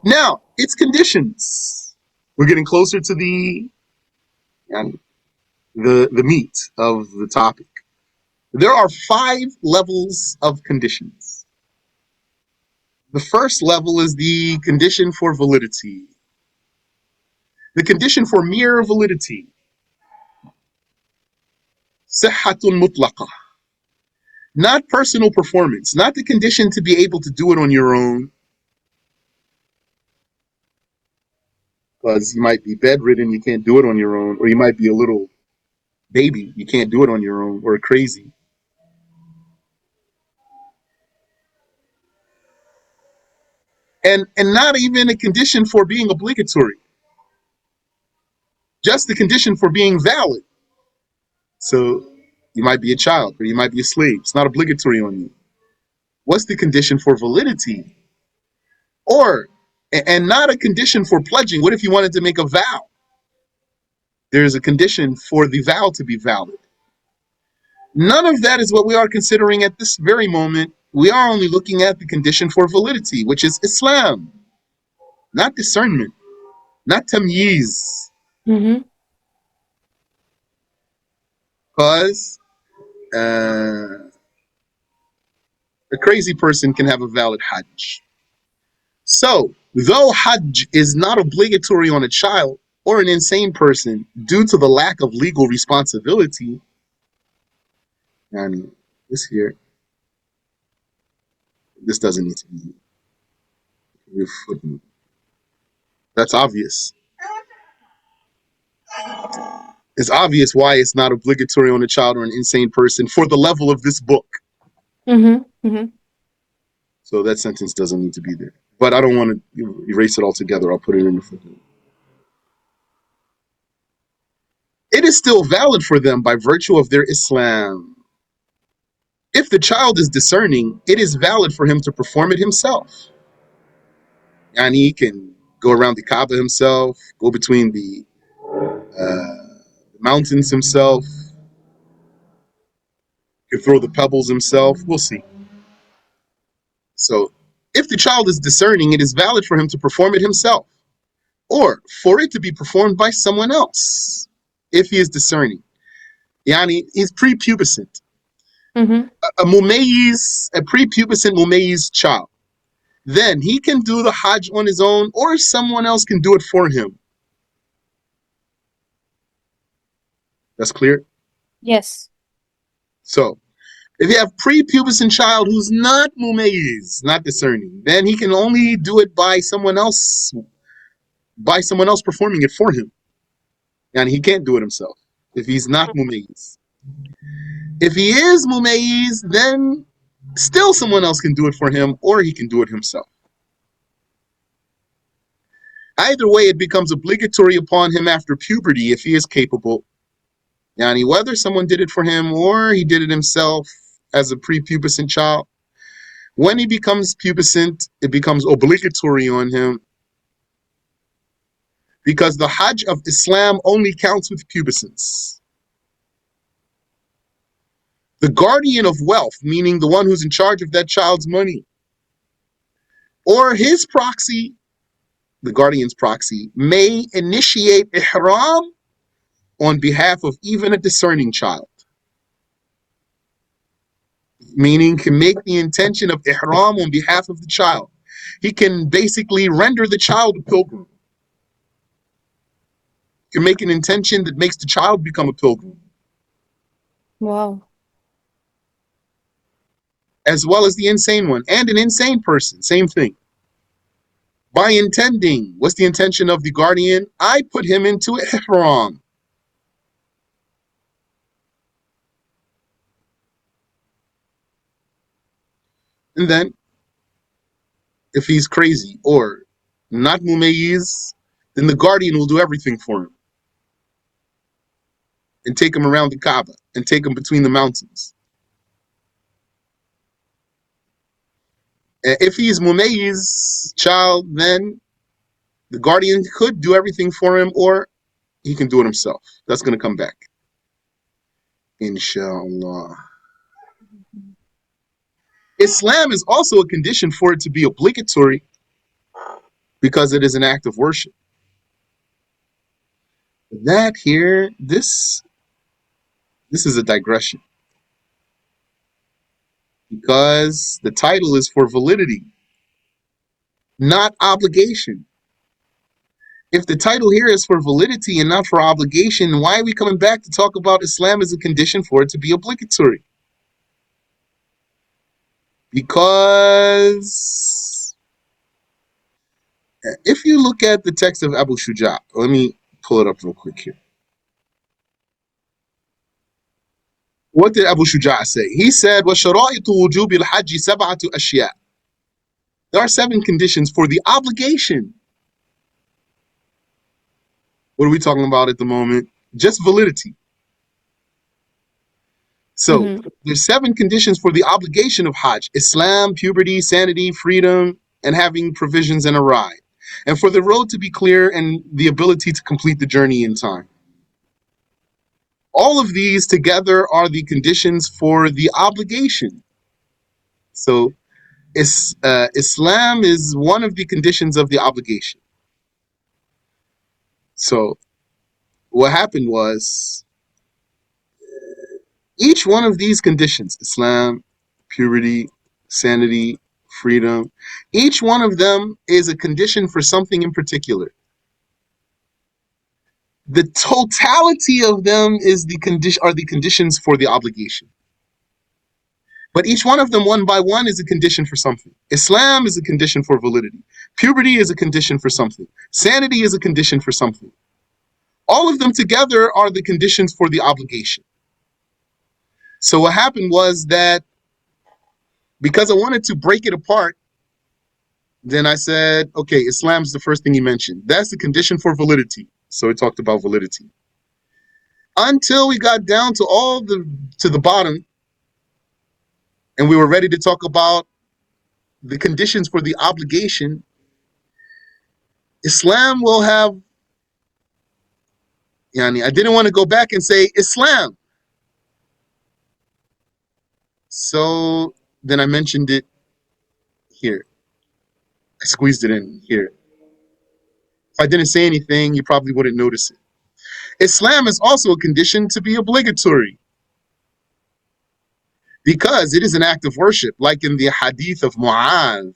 Now, its conditions. We're getting closer to the meat of the topic. There are 5 levels of conditions. The first level is the condition for validity. The condition for mere validity. Sihhatun mutlaqa. Not personal performance, not the condition to be able to do it on your own. Because you might be bedridden, you can't do it on your own, or you might be a little baby, you can't do it on your own, or crazy. And not even a condition for being obligatory, just the condition for being valid. So you might be a child or you might be a slave. It's not obligatory on you. What's the condition for validity? Or, and not a condition for pledging. What if you wanted to make a vow? There's a condition for the vow to be valid. None of that is what we are considering at this very moment. We are only looking at the condition for validity, which is Islam, not discernment, not tamyiz. Mm-hmm. Because a crazy person can have a valid Hajj. So, though Hajj is not obligatory on a child or an insane person due to the lack of legal responsibility, and this here, this doesn't need to be refuted. That's obvious. It's obvious why it's not obligatory on a child or an insane person for the level of this book. Mm-hmm. Mm-hmm. So that sentence doesn't need to be there. But I don't want to erase it altogether. I'll put it in the footnote. It is still valid for them by virtue of their Islam. If the child is discerning, it is valid for him to perform it himself. And he can go around the Kaaba himself, go between the mountains himself, can throw the pebbles himself. We'll see. So, if the child is discerning, it is valid for him to perform it himself, or for it to be performed by someone else, if he is discerning. Yani, he's prepubescent. Mm-hmm. A prepubescent mumayyiz child. Then he can do the Hajj on his own, or someone else can do it for him. That's clear? Yes. So, if you have prepubescent child who's not mumayyiz, not discerning, then he can only do it by someone else performing it for him. And he can't do it himself if he's not mumayyiz. If he is mumayyiz, then still someone else can do it for him, or he can do it himself. Either way, it becomes obligatory upon him after puberty if he is capable. Yani, whether someone did it for him or he did it himself as a prepubescent child, when he becomes pubescent, it becomes obligatory on him because the Hajj of Islam only counts with pubescence. The guardian of wealth, meaning the one who's in charge of that child's money, or his proxy, the guardian's proxy, may initiate ihram on behalf of even a discerning child. Meaning can make the intention of ihram on behalf of the child. He can basically render the child a pilgrim. He can make an intention that makes the child become a pilgrim. Wow. As well as the insane one. And an insane person, same thing. By intending, what's the intention of the guardian? I put him into ihram. And then, if he's crazy or not mumayyiz, then the guardian will do everything for him. And take him around the Kaaba and take him between the mountains. If he's mumayyiz child, then the guardian could do everything for him, or he can do it himself. That's going to come back, inshallah. Islam is also a condition for it to be obligatory. because it is an act of worship. That here, this is a digression because the title is for validity, not obligation. If the title here is for validity and not for obligation, why are we coming back to talk about Islam as a condition for it to be obligatory? Because if you look at the text of Abu Shuja, let me pull it up real quick here. What did Abu Shuja say? He said, وَشَرَائِطُ وُجُوبِ الْحَجِّ سَبْعَةُ أَشْيَاء. There are 7 conditions for the obligation. What are we talking about at the moment? Just validity. So Mm-hmm. there's 7 conditions for the obligation of Hajj: Islam, puberty, sanity, freedom, and having provisions and a ride. And for the road to be clear and the ability to complete the journey in time. All of these together are the conditions for the obligation. So Islam is one of the conditions of the obligation. So what happened was each one of these conditions, Islam, purity, sanity, freedom, each one of them is a condition for something in particular. The totality of them is the condition are the conditions for the obligation. But each one of them, one by one, is a condition for something. Islam is a condition for validity. Puberty is a condition for something. Sanity is a condition for something. All of them together are the conditions for the obligation. So what happened was that because I wanted to break it apart, then I said, okay, Islam's the first thing he mentioned. That's the condition for validity. So he talked about validity. Until we got down to the bottom, and we were ready to talk about the conditions for the obligation. Islam will have, I didn't want to go back and say Islam. So then I mentioned it here. I squeezed it in here. If I didn't say anything, you probably wouldn't notice it. Islam is also a condition to be obligatory because it is an act of worship, like in the hadith of Mu'adh.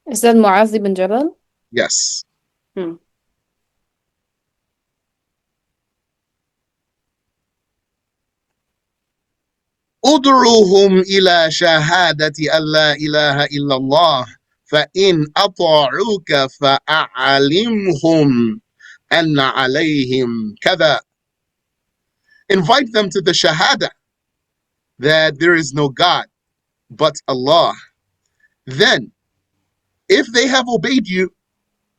Is that Mu'adh ibn Jabal? Yes. Hmm. ادعوهم إلى شهادة أن لا إله إلا الله فإن أطاعوك فأعلمهم أن عليهم كذا. Invite them to the shahada that there is no God but Allah. Then, if they have obeyed you,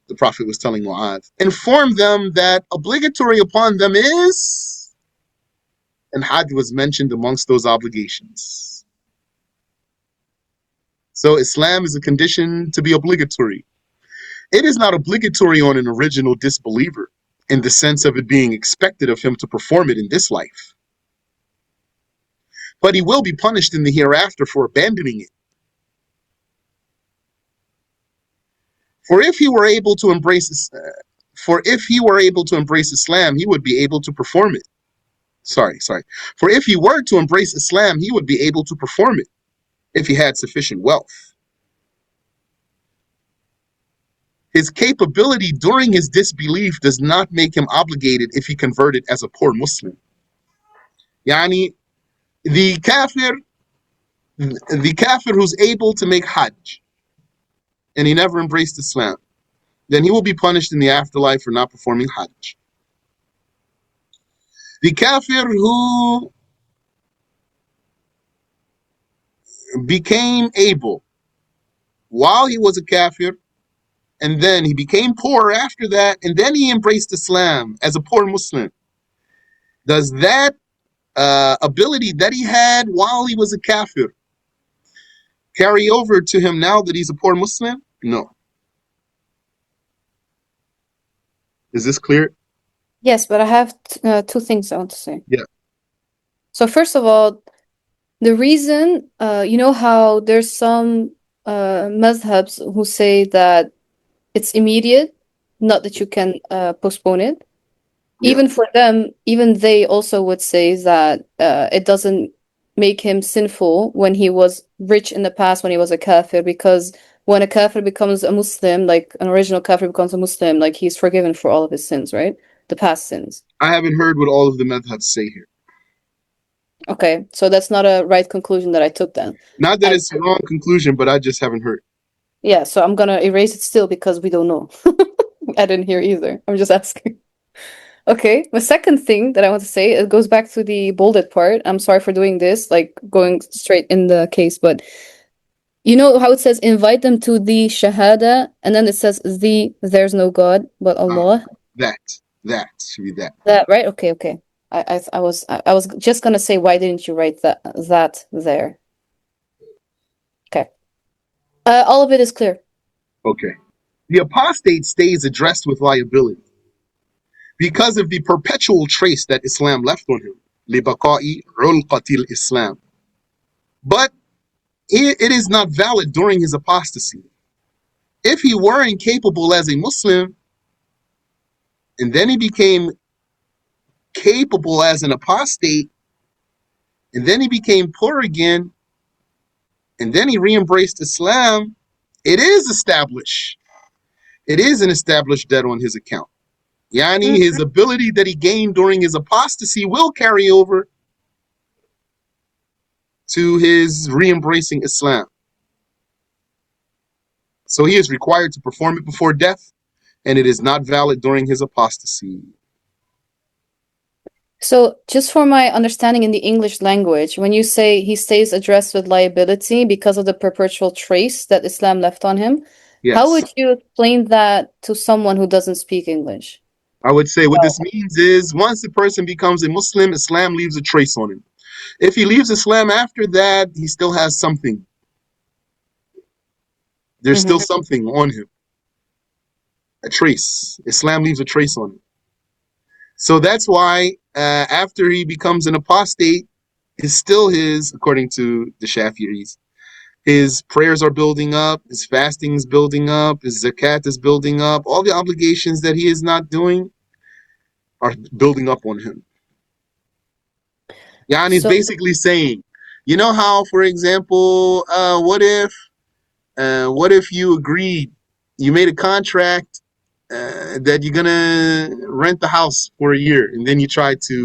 the Prophet was telling Mu'adh, inform them that obligatory upon them is, and Hajj was mentioned amongst those obligations. So Islam is a condition to be obligatory. It is not obligatory on an original disbeliever in the sense of it being expected of him to perform it in this life. But he will be punished in the hereafter for abandoning it. For if he were able to embrace Islam, he would be able to perform it. Sorry. For if he were to embrace Islam, he would be able to perform it if he had sufficient wealth. His capability during his disbelief does not make him obligated if he converted as a poor Muslim. Yani, the kafir who's able to make Hajj and he never embraced Islam, then he will be punished in the afterlife for not performing Hajj. The kafir who became able while he was a kafir, and then he became poor after that, and then he embraced Islam as a poor Muslim. Does that ability that he had while he was a kafir carry over to him now that he's a poor Muslim? No. Is this clear? Yes, but I have two things I want to say. Yeah. So first of all, the reason, you know how there's some madhabs who say that it's immediate, not that you can postpone it. Yeah, Even for them, even they also would say that it doesn't make him sinful when he was rich in the past, when he was a kafir, because when a kafir becomes a Muslim, like an original kafir becomes a Muslim, like he's forgiven for all of his sins, right? The past sins. I haven't heard what all of the madhabs say here. Okay, so that's not a right conclusion that I took then. Not that I it's a wrong conclusion, but I just haven't heard. Yeah, so I'm gonna erase it still because we don't know. I didn't hear either. I'm just asking. Okay, the second thing that I want to say, it goes back to the bolded part. I'm sorry for doing this, like going straight in the case, but you know how it says invite them to the shahada, and then it says there's no God but Uh, Allah. that should be that. That right? Okay, okay. I was just gonna say why didn't you write that there? Okay. All of it is clear. Okay. The apostate stays addressed with liability because of the perpetual trace that Islam left on him. لِبَقَاءِ عُلْقَةِ الْإِسْلام. But it is not valid during his apostasy. If he were incapable as a Muslim, and then he became capable as an apostate, and then he became poor again, and then he re-embraced Islam, it is established. It is an established debt on his account. Yani, Mm. his ability that he gained during his apostasy will carry over to his re-embracing Islam. So he is required to perform it before death, and it is not valid during his apostasy. So, just for my understanding in the English language, when you say he stays addressed with liability because of the perpetual trace that Islam left on him, how Yes. would you explain that to someone who doesn't speak English? I would say what Oh. this means is once the person becomes a Muslim, Islam leaves a trace on him. If he leaves Islam after that, he still has something. There's Hmm. still something on him, a trace. Islam leaves a trace on him. So that's why after he becomes an apostate, is still his, according to the Shafi'is, his prayers are building up, his fasting is building up, his zakat is building up. All the obligations that he is not doing are building up on him. Yani is So, basically saying, you know how, for example, what if you agreed, you made a contract that you're gonna rent the house for a year, and then you try to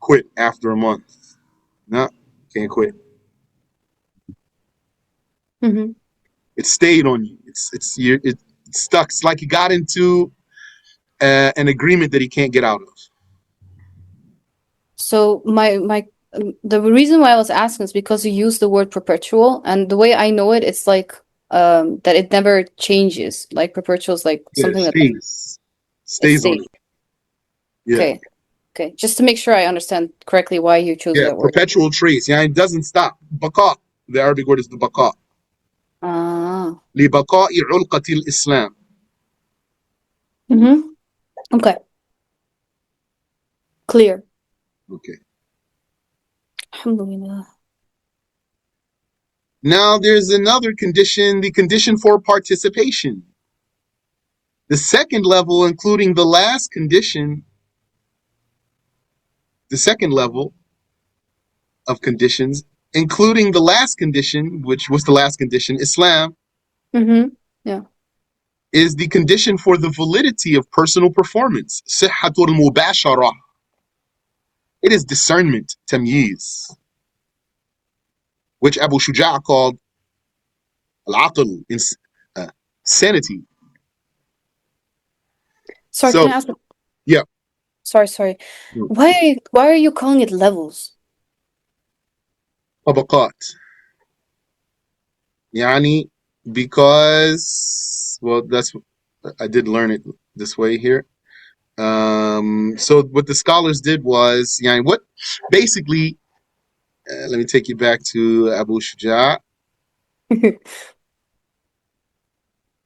quit after a month? No, can't quit. mhm. It stayed on you. It's stuck. It's like you got into an agreement that he can't get out of. So my the reason why I was asking is because you use the word perpetual, and the way I know it, it's like that it never changes. Like perpetual is like Yeah, something that it stays on stays. it. Yeah, Okay, okay. Just to make sure I understand correctly why you chose yeah, that word. perpetual trace. Yeah, it doesn't stop. Baqa. The Arabic word is the baqa. Ah. لبقاء علقة الإسلام. Mm-hmm. Okay. Clear. Okay. Alhamdulillah. Now there's another condition, the condition for participation. The second level, including the last condition, the second level of conditions, including the last condition, which was the last condition, Islam, Mm-hmm. Yeah. is the condition for the validity of personal performance. صحة المباشرة. It is discernment, tamyiz, which Abu Shuja' called al-aql, sanity. Sorry, can So, I ask? yeah. Sorry. Why are you calling it levels? طبقات. Yani, because, well, that's, I did learn it this way here. So what the scholars did was, yani, what basically, let me take you back to Abu Shuja'.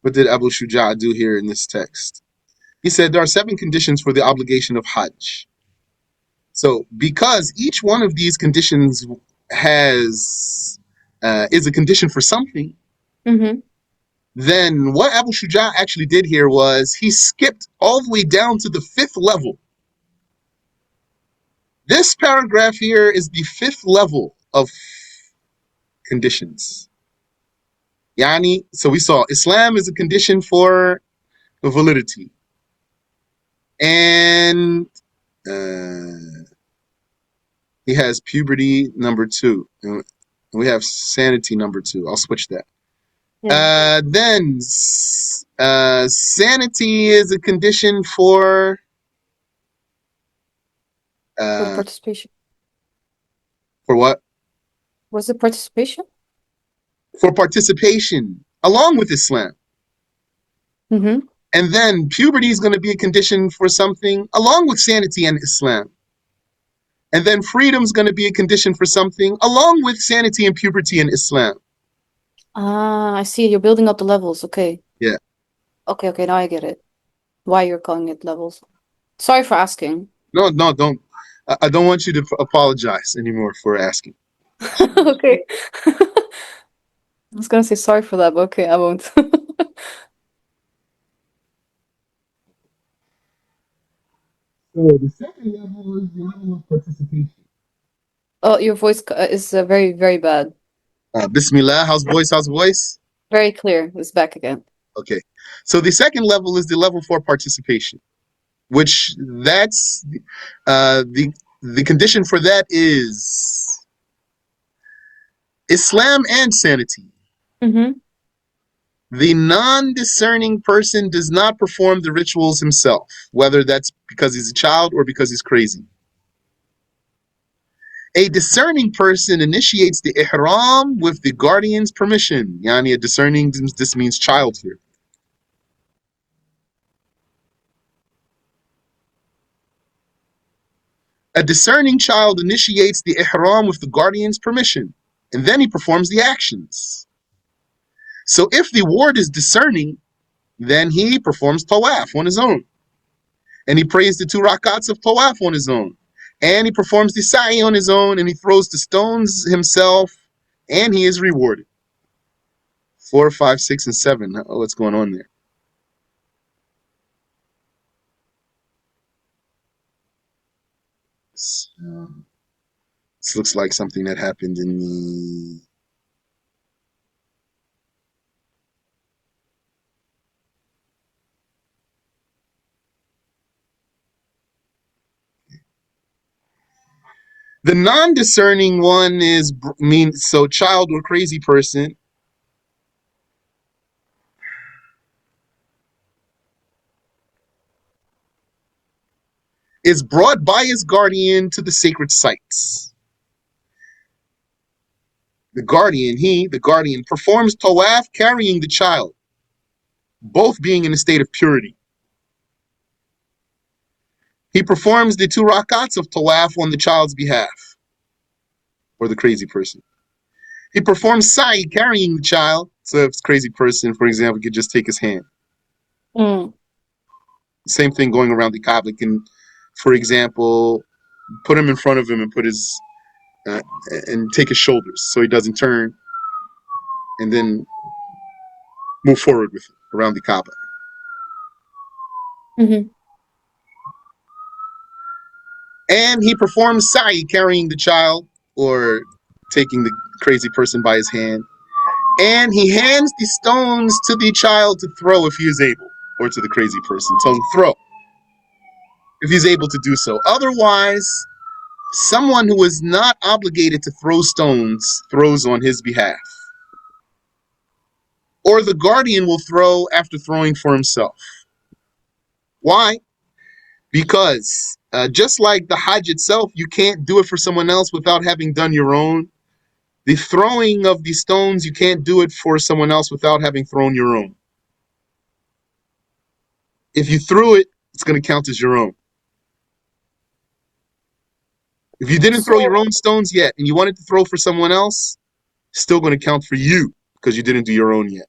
What did Abu Shuja' do here in this text? He said there are 7 conditions for the obligation of Hajj. So because each one of these conditions has is a condition for something, Mm-hmm. Then what Abu Shuja actually did here was he skipped all the way down to the fifth level. This paragraph here is the fifth level of conditions. Yani, so we saw Islam is a condition for validity. And he has puberty number 2. And we have sanity number 2. I'll switch that. Yeah. Then sanity is a condition For the uh, participation. for what? Was it participation? For participation along with Islam. Mm-hmm. And then puberty is going to be a condition for something along with sanity and Islam. And then freedom is going to be a condition for something along with sanity and puberty and Islam. Ah, I see. You're building up the levels. Okay. Yeah. Okay, okay, now I get it. Why you're calling it levels. Sorry for asking. No, no, don't. I don't want you to apologize anymore for asking. Okay. I was gonna say sorry for that, but okay, I won't. So the second level is the level of participation. Oh, your voice is very, very bad. Bismillah, how's voice? How's voice? Very clear. It's back again. Okay. So the second level is the level for participation, which that's the condition for that is Islam and sanity. Mm-hmm. The non-discerning person does not perform the rituals himself, whether that's because he's a child or because he's crazy. A discerning person initiates the ihram with the guardian's permission. Yani a discerning, this means child here. A discerning child initiates the ihram with the guardian's permission, and then he performs the actions. So if the ward is discerning, then he performs tawaf on his own. And he prays the 2 rakats of tawaf on his own. And he performs the sa'i on his own, and he throws the stones himself, and he is rewarded. 4, 5, 6, and 7. What's going on there? This looks like something that happened in the non-discerning one is so child or crazy person is brought by his guardian to the sacred sites. The guardian, performs tawaf carrying the child, both being in a state of purity. He performs the 2 rakats of tawaf on the child's behalf, or the crazy person. He performs sa'i carrying the child, so if it's a crazy person, for example, could just take his hand. Mm. Same thing going around the Kaaba. Can, for example, put him in front of him and put his and take his shoulders so he doesn't turn, and then move forward with it around the Kaaba. Mm-hmm. And he performs sa'i carrying the child or taking the crazy person by his hand. And he hands the stones to the child to throw if he is able, or to the crazy person. Tell him throw if he's able to do so. Otherwise, someone who is not obligated to throw stones throws on his behalf. Or the guardian will throw after throwing for himself. Why? Because just like the Hajj itself, you can't do it for someone else without having done your own. The throwing of the stones, you can't do it for someone else without having thrown your own. If you threw it, it's going to count as your own. If you didn't throw your So, own stones yet and you wanted to throw for someone else, it's still going to count for you because you didn't do your own yet.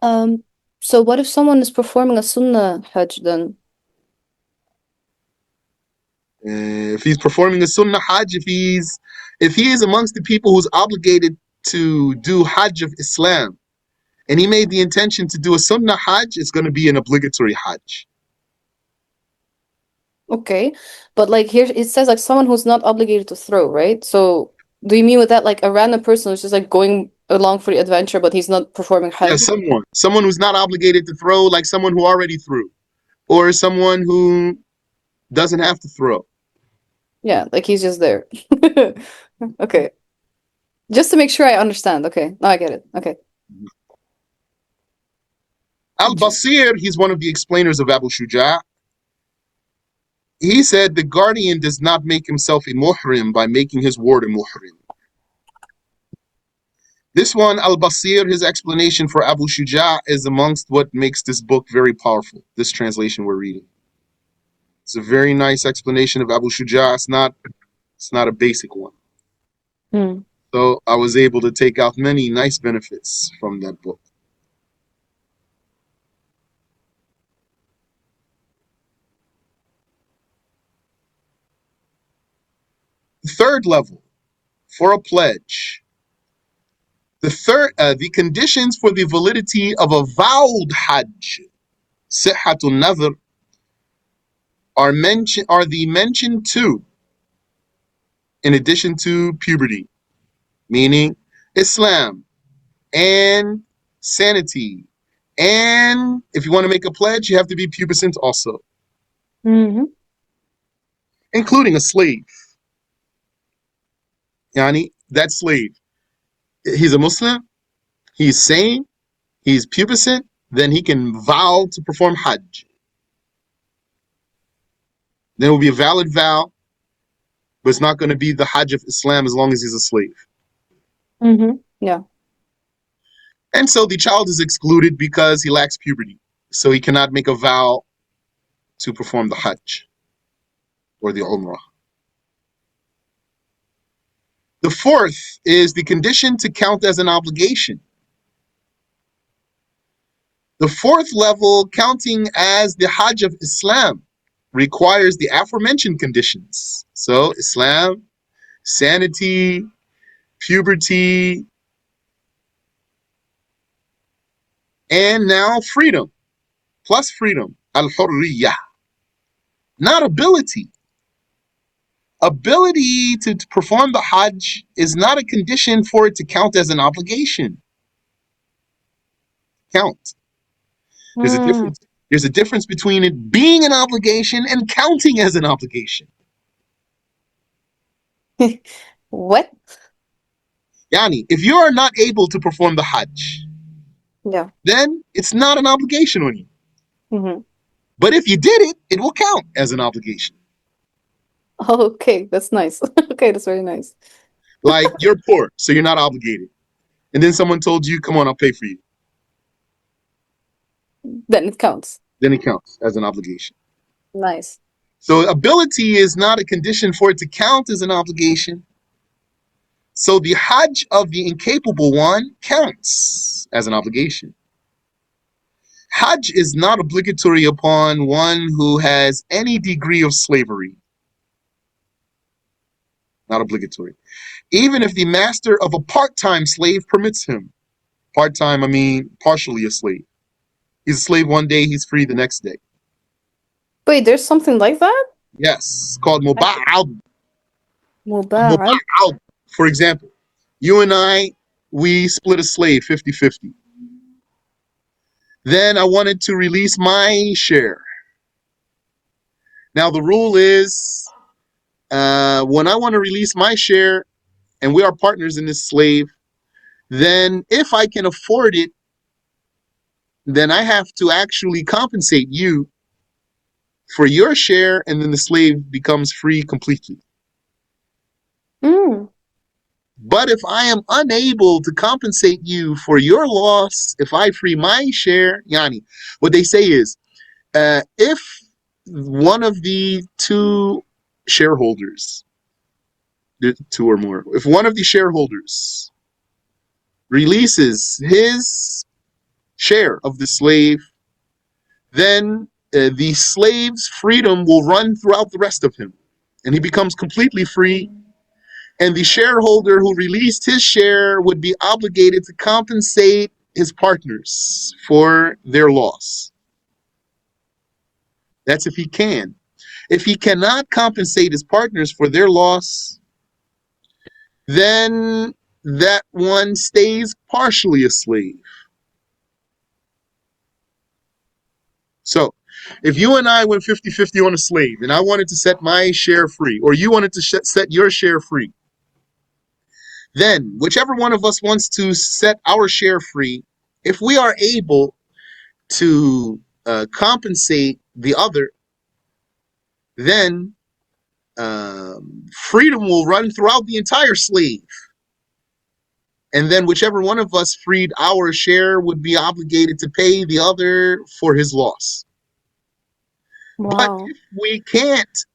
um, so what if someone is performing a sunnah Hajj then? If he's performing a sunnah hajj, if he is amongst the people who's obligated to do Hajj of Islam, and he made the intention to do a Sunnah Hajj, it's going to be an obligatory Hajj. Okay. But like here it says like someone who's not obligated to throw, right? So do you mean with that like a random person who's just like going along for the adventure but he's not performing Yeah, Hajj? someone who's not obligated to throw, like someone who already threw, or someone who doesn't have to throw. Yeah, like he's just there. Okay. Just to make sure I understand. Okay. Now I get it. Okay. Al-Basir, he's one of the explainers of Abu Shuja'. He said the guardian does not make himself a muhrim by making his ward a muhrim. This one, Al-Basir, his explanation for Abu Shuja' is amongst what makes this book very powerful, this translation we're reading. It's a very nice explanation of Abu Shuja'. It's not a basic one. Hmm. So I was able to take out many nice benefits from that book. The third level for a pledge. The conditions for the validity of a vowed Hajj, Sihhatun Nadhr, are the mentioned two, in addition to puberty, meaning Islam and sanity. And if you want to make a pledge, you have to be pubescent also, Hmm. including a slave. Yani, that slave, he's a Muslim, he's sane, he's pubescent, then he can vow to perform Hajj. Then it will be a valid vow, but it's not going to be the Hajj of Islam as long as he's a slave. Yeah. And so the child is excluded because he lacks puberty. So he cannot make a vow to perform the Hajj or the Umrah. The fourth is the condition to count as an obligation. The fourth level, counting as the Hajj of Islam, requires the aforementioned conditions. So Islam, sanity, puberty, and now freedom, plus freedom, al-hurriyah, not ability. Ability to perform the Hajj is not a condition for it to count as an obligation. Count. There's a Hmm. difference. There's a difference between it being an obligation and counting as an obligation. What? Yani, if you are not able to perform the Hajj, Yeah. then it's not an obligation on you. Hmm. But if you did it, it will count as an obligation. Okay, that's nice. Okay, that's very nice. Like you're poor, so you're not obligated. And then someone told you, come on, I'll pay for you. Then it counts. Then it counts as an obligation. Nice. So ability is not a condition for it to count as an obligation. So the Hajj of the incapable one counts as an obligation. Hajj is not obligatory upon one who has any degree of slavery. Not obligatory. Even if the master of a part-time slave permits him. Part-time, I mean partially a slave. He's a slave one day, he's free the next day. Wait, there's something like that? Yes, called I muba'ad. Muba'ad. Muba'ad. For example, you and I, we split a slave 50-50. Then I wanted to release my share. Now the rule is when I want to release my share and we are partners in this slave, then if I can afford it, then I have to actually compensate you for your share, and then the slave becomes free completely. Mm. But if I am unable to compensate you for your loss, if I free my share, Yani, what they say is if one of the two shareholders, two or more, if one of the shareholders releases his share of the slave, then the slave's freedom will run throughout the rest of him. And he becomes completely free. And the shareholder who released his share would be obligated to compensate his partners for their loss. That's if he can. If he cannot compensate his partners for their loss, then that one stays partially a slave. So, if you and I went 50-50 on a slave, and I wanted to set my share free, or you wanted to set your share free, then whichever one of us wants to set our share free, if we are able to compensate the other, then freedom will run throughout the entire slave. And then whichever one of us freed our share would be obligated to pay the other for his loss. But Wow. if we can't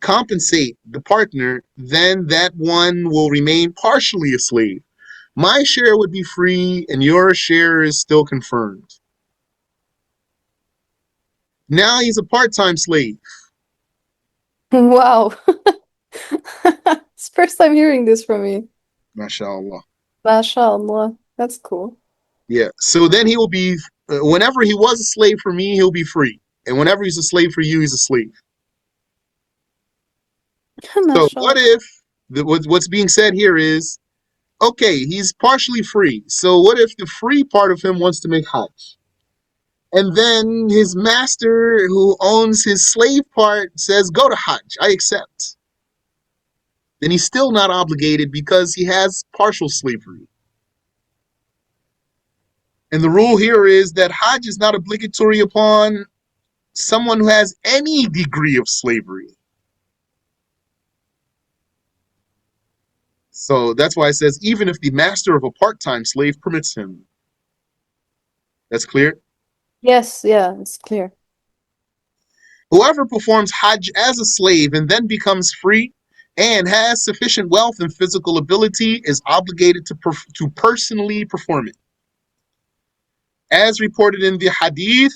compensate the partner, then that one will remain partially a slave. My share would be free and your share is still confirmed. Now he's a part-time slave. Wow. It's first time hearing this from me. MashaAllah. MashaAllah. That's cool. Yeah. So then he will be, whenever he was a slave for me, he'll be free. And whenever he's a slave for you, he's a slave. So what MashaAllah. if, what's being said here is, okay, he's partially free. So what if the free part of him wants to make Hajj? And then his master, who owns his slave part, says, go to Hajj, I accept. Then he's still not obligated because he has partial slavery. And the rule here is that Hajj is not obligatory upon someone who has any degree of slavery. So that's why it says, even if the master of a part-time slave permits him. That's clear? Yes, yeah, it's clear. Whoever performs Hajj as a slave and then becomes free and has sufficient wealth and physical ability is obligated to personally perform it. As reported in the hadith,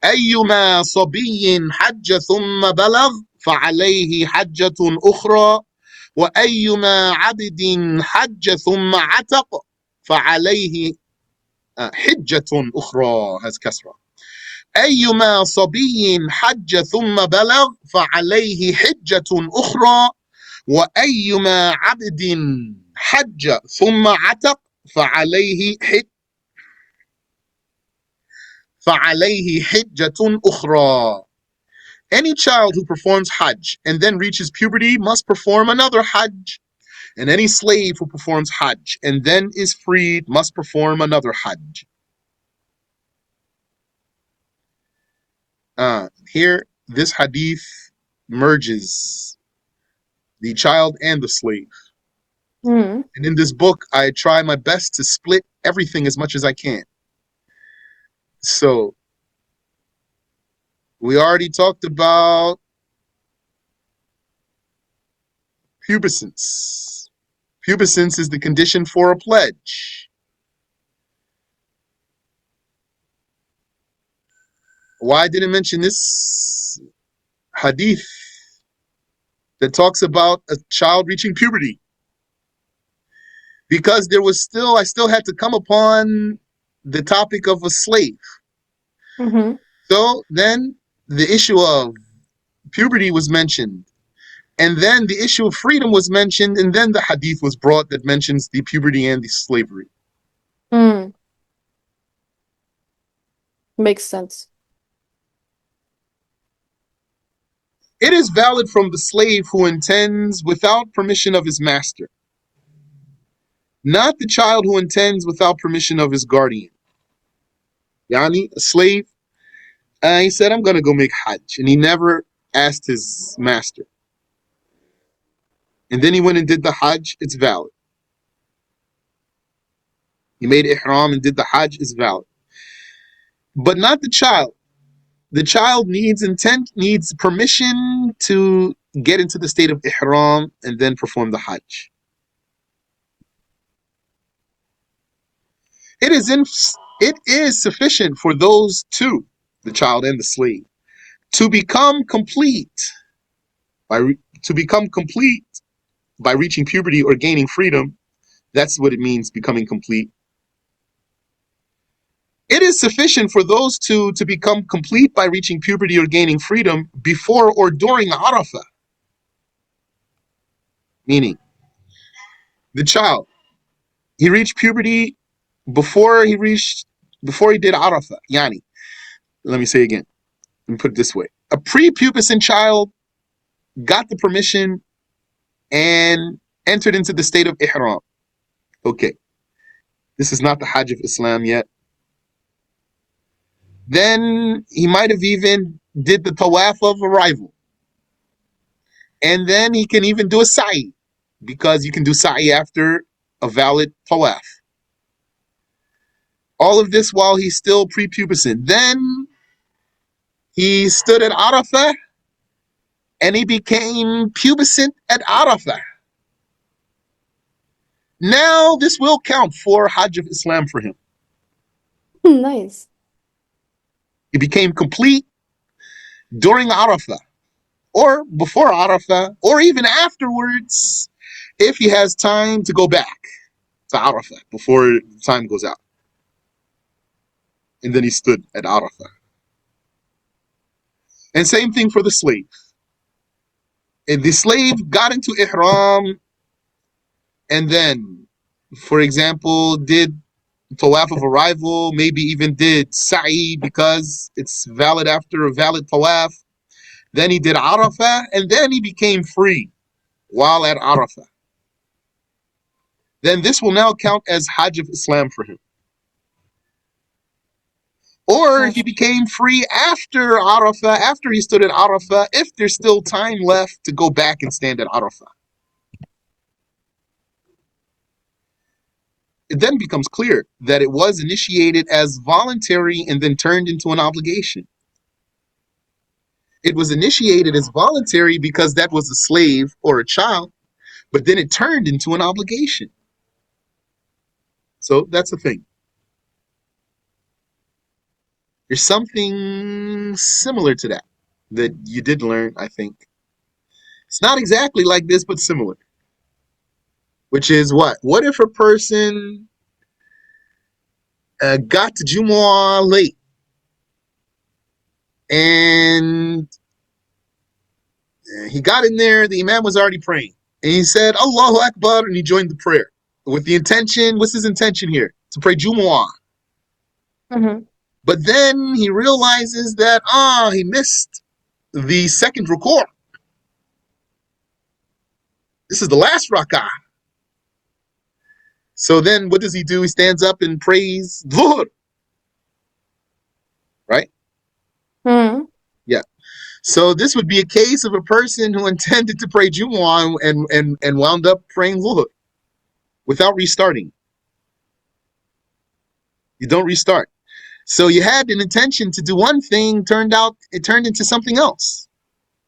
أيما صبي حج ثم بلغ فعليه حجة أخرى وأيما عبد حج ثم عتق فعليه حجة أخرى has كسرة. أيما صبي حج ثم بلغ فعليه حجة أخرى وأيما عبد حج ثم عتق فعليه حجة أخرى. Any child who performs Hajj and then reaches puberty must perform another Hajj. And any slave who performs Hajj and then is freed must perform another Hajj. Here, this hadith merges the child and the slave. Mm. And in this book, I try my best to split everything as much as I can. So, we already talked about pubescence. Pubescence is the condition for a pledge. Why didn't I mention this hadith that talks about a child reaching puberty? Because I still had to come upon the topic of a slave. Mm-hmm. So then the issue of puberty was mentioned. And then the issue of freedom was mentioned. And then the hadith was brought that mentions the puberty and the slavery. Mm. Makes sense. It is valid from the slave who intends without permission of his master, not the child who intends without permission of his guardian. Yani, a slave, he said, I'm going to go make Hajj. And he never asked his master. And then he went and did the Hajj, it's valid. He made Ihram and did the Hajj, it's valid. But not the child. The child needs permission to get into the state of Ihram and then perform the Hajj. It is sufficient for those two, the child and the slave, to become complete. To become complete by reaching puberty or gaining freedom. That's what it means, becoming complete. It is sufficient for those two to become complete by reaching puberty or gaining freedom before or during Arafah. Meaning, the child, he reached puberty before he did Arafah. Yani, let me say again. Let me put it this way. A prepubescent child got the permission and entered into the state of ihram. Okay, this is not the Hajj of Islam yet. Then he might have even did the tawaf of arrival. And then he can even do a sa'i, because you can do sa'i after a valid tawaf. All of this while he's still prepubescent. Then he stood at Arafah and he became pubescent at Arafah. Now this will count for Hajj of Islam for him. Nice. He became complete during Arafah, or before Arafah, or even afterwards, if he has time to go back to Arafah before time goes out. And then he stood at Arafah. And same thing for the slave. And the slave got into ihram and then, for example, did tawaf of arrival, maybe even did sa'i because it's valid after a valid tawaf. Then he did Arafah, and then he became free while at Arafah. Then this will now count as Hajj of Islam for him. Or he became free after Arafah, after he stood at Arafah, if there's still time left to go back and stand at Arafah. It then becomes clear that it was initiated as voluntary and then turned into an obligation. It was initiated as voluntary because that was a slave or a child, but then it turned into an obligation. So that's the thing. There's something similar to that you did learn, I think. It's not exactly like this, but similar. Which is what? What if a person got to Jumu'ah late and he got in there, the Imam was already praying, and he said, Allahu Akbar, and he joined the prayer with the intention, what's his intention here? To pray Jumu'ah. Mm-hmm. But then he realizes that, he missed the second ruku'. This is the last rak'ah. So then what does he do? He stands up and prays Dhuhr. Right? Mm-hmm. Yeah. So this would be a case of a person who intended to pray Jumu'ah and wound up praying Dhuhr without restarting. You don't restart. So you had an intention to do one thing, it turned into something else.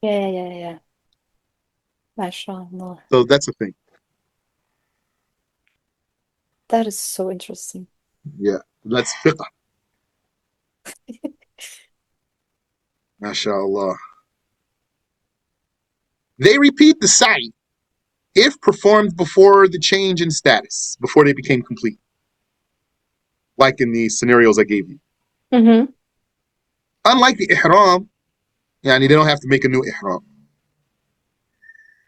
Yeah. MashaAllah. So that's the thing. That is so interesting. Yeah. That's fiqh. MashaAllah. They repeat the sa'i if performed before the change in status, before they became complete. Like in the scenarios I gave you. Mm-hmm. Unlike the ihram, they don't have to make a new ihram.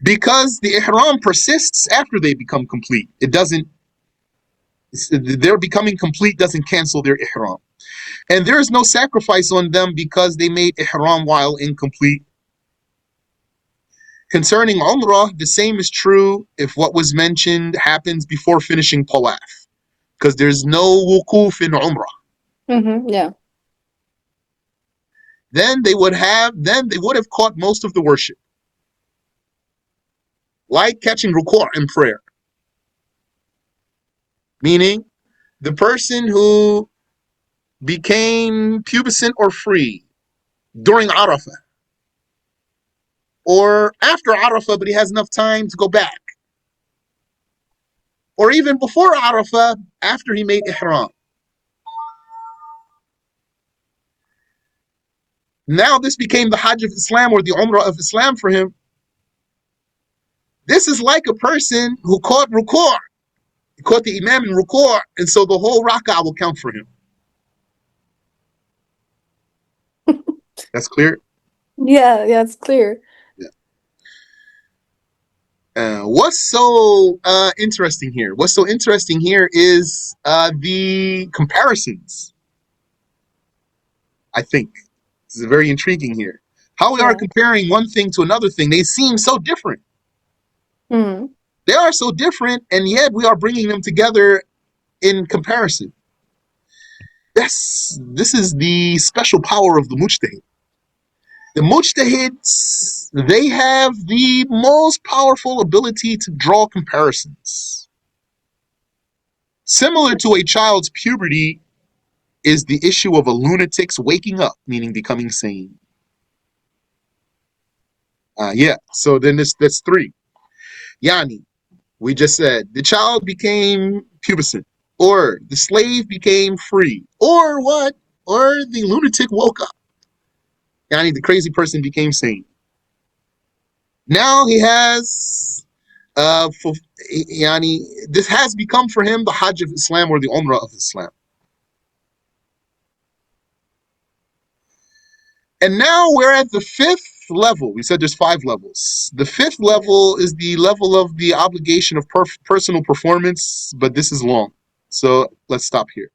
Because the ihram persists after they become complete. Their becoming complete doesn't cancel their ihram. And there is no sacrifice on them because they made ihram while incomplete. Concerning Umrah, the same is true if what was mentioned happens before finishing Tawaf, because there's no wukuf in Umrah. Mm-hmm. Yeah. Then they would have caught most of the worship, like catching ruku' in prayer. Meaning, the person who became pubescent or free during Arafah, or after Arafah, but he has enough time to go back, or even before Arafah, after he made ihram. Now this became the Hajj of Islam or the Umrah of Islam for him. This is like a person who caught ruku'. He caught the imam in ruku', and so the whole rak'ah will count for him. That's clear? Yeah, yeah, it's clear. Yeah. What's so interesting here? What's so interesting here is the comparisons, I think. This is very intriguing here. How we are Yeah. comparing one thing to another thing, they seem so different. Hmm. They are so different, and yet we are bringing them together in comparison. This is the special power of the mujtahid. The mujtahids, they have the most powerful ability to draw comparisons. Similar to a child's puberty is the issue of a lunatic's waking up, meaning becoming sane. Yeah, so then that's three. Yani, we just said the child became pubescent, or the slave became free, or what? Or the lunatic woke up. Yani, the crazy person became sane. Now he has, for, yani, this has become for him the Hajj of Islam or the Umrah of Islam. And now we're at the fifth level. We said there's five levels. The fifth level is the level of the obligation of personal performance, but this is long. So let's stop here.